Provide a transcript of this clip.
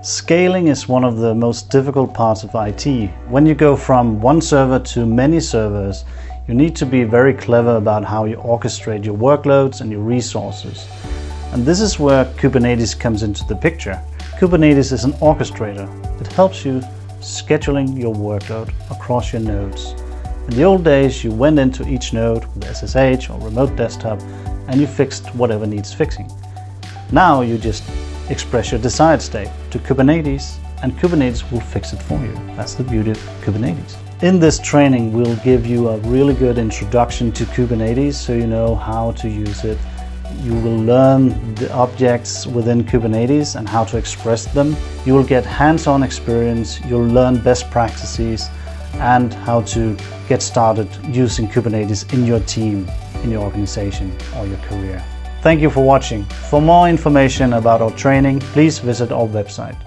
Scaling is one of the most difficult parts of IT. When you go from one server to many servers, you need to be very clever about how you orchestrate your workloads and your resources. And this is where Kubernetes comes into the picture. Kubernetes is an orchestrator. It helps you scheduling your workload across your nodes. In the old days, you went into each node with SSH or remote desktop and you fixed whatever needs fixing. Now you just express your desired state to Kubernetes and Kubernetes will fix it for you. That's the beauty of Kubernetes. In this training, we'll give you a really good introduction to Kubernetes so you know how to use it. You will learn the objects within Kubernetes and how to express them. You will get hands-on experience, you'll learn best practices and how to get started using Kubernetes in your team, in your organization or your career. Thank you for watching. For more information about our training, please visit our website.